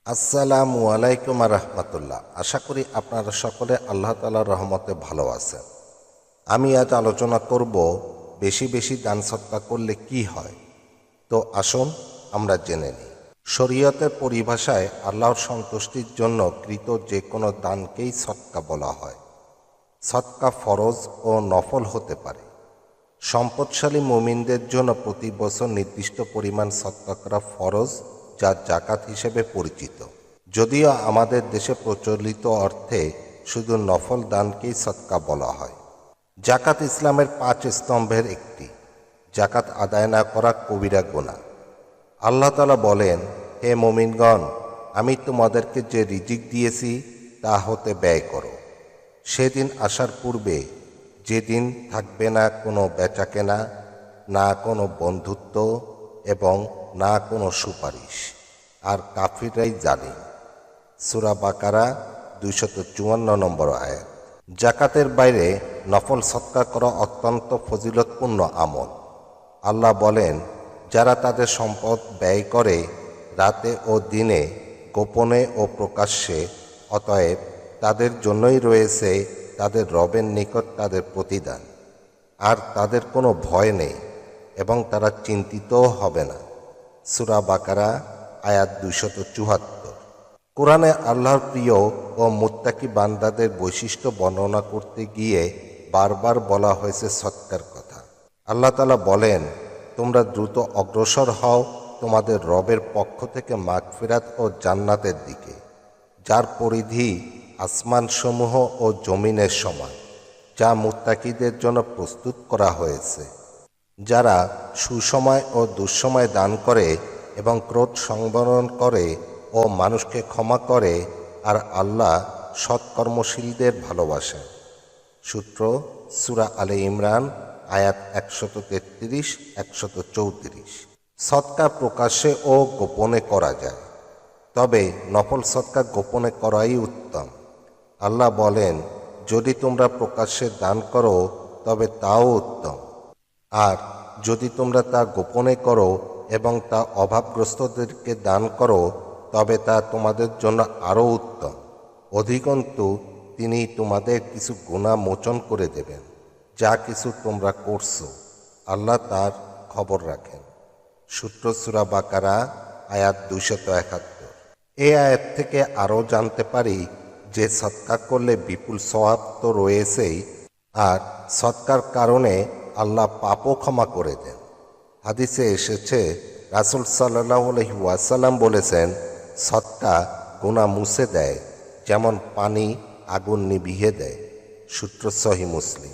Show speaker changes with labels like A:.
A: আসসালামু আলাইকুম রহমতুল্লাহ। আশা করি আপনারা সকলে আল্লাহ তাআলার রহমতে ভালো আছেন। আমি আজ আলোচনা করব বেশি বেশি দান সদকা করলে কি হয়। তো আসুন আমরা জেনে নিই। শরীয়তের পরিভাষায় আল্লাহর সন্তুষ্টির জন্য কৃত যে কোনো দানকেই সদকা বলা হয়। সদকা ফরজ ও নফল হতে পারে। সম্পদশালী মুমিনদের জন্য প্রতি বছর নির্দিষ্ট পরিমাণ সদকা করা ফরজ, যা জাকাত হিসেবে পরিচিত। যদিও আমাদের দেশে প্রচলিত অর্থে শুধু নফল দানকেই সদকা বলা হয়। জাকাত ইসলামের 5 স্তম্ভের একটি। জাকাত আদায় না করা কবিরা গুনাহ। আল্লাহ তাআলা বলেন, হে মুমিনগণ, আমি তোমাদেরকে যে রিজিক দিয়েছি তা হতে ব্যয় করো। সেদিন আসার পূর্বে, যেদিন থাকবে না কোনো বেচাকেনা, না কোনো বন্ধুত্ব এবং না কোনো সুপারিশ, আর কাফিররাই জালিম। সূরা বাকারা 254 নম্বর আয়াত। জাকাতের বাইরে নফল সদকা করা অত্যন্ত ফজিলতপূর্ণ আমল। আল্লাহ বলেন, যারা তাদের সম্পদ ব্যয় করে রাতে ও দিনে, গোপনে ও প্রকাশ্যে, অতএব তাদের জন্যই রয়েছে তাদের রবের নিকট তাদের প্রতিদান, আর তাদের কোনো ভয় নেই এবং তারা চিন্তিতও হবে না। সূরা বাকারা আয়াত 274। কোরআনে আল্লাহর প্রিয় ও মুত্তাকি বান্দাদের বৈশিষ্ট্য বর্ণনা করতে গিয়ে বারবার বলা হয়েছে সদকার কথা। আল্লাহ তাআলা বলেন, তোমরা দ্রুত অগ্রসর হও তোমাদের রবের পক্ষ থেকে মাগফিরাত ও জান্নাতের দিকে, যার পরিধি আসমানসমূহ ও জমিনের সমান, যা মুত্তাকিদের জন্য প্রস্তুত করা হয়েছে। যারা সুসময় ও দুঃসময় দান করে এবং ক্রোধ সংবরণ করে ও মানুষকে ক্ষমা করে, আর আল্লাহ সৎকর্মশীলদের ভালোবাসেন। সূত্র সূরা আলে ইমরান আয়াত 133-134। সদকা প্রকাশ্যে ও গোপনে করা যায়, তবে নফল সদকা গোপনে করাই উত্তম। আল্লাহ বলেন, যদি তোমরা প্রকাশ্যে দান করো তবে তাও উত্তম, আর যদি তোমরা তা গোপনে করো এবং তা অভাবগ্রস্তদেরকে দান করো তবে তা তোমাদের জন্য আরও উত্তম। অধিকন্তু তিনি তোমাদের কিছু গুনাহ মোচন করে দেবেন, যা কিছু তোমরা করছো। আল্লাহ তার খবর রাখেন। সূত্র সূরা বাকারা আয়াত 271। এই আয়াত থেকে আরও জানতে পারি যে সদকা করলে বিপুল সওয়াব তো রয়েছেই, আর সদকার কারণে আল্লাহ পাপও ক্ষমা করে দেন। হাদিসে এসেছে, রাসূল সাল্লাল্লাহু আলাইহি ওয়াসাল্লাম বলেছেন, সদকা গুনাহ মুছে দেয়, যেমন পানি আগুন নিভিয়ে দেয়। সূত্র সহিহ মুসলিম।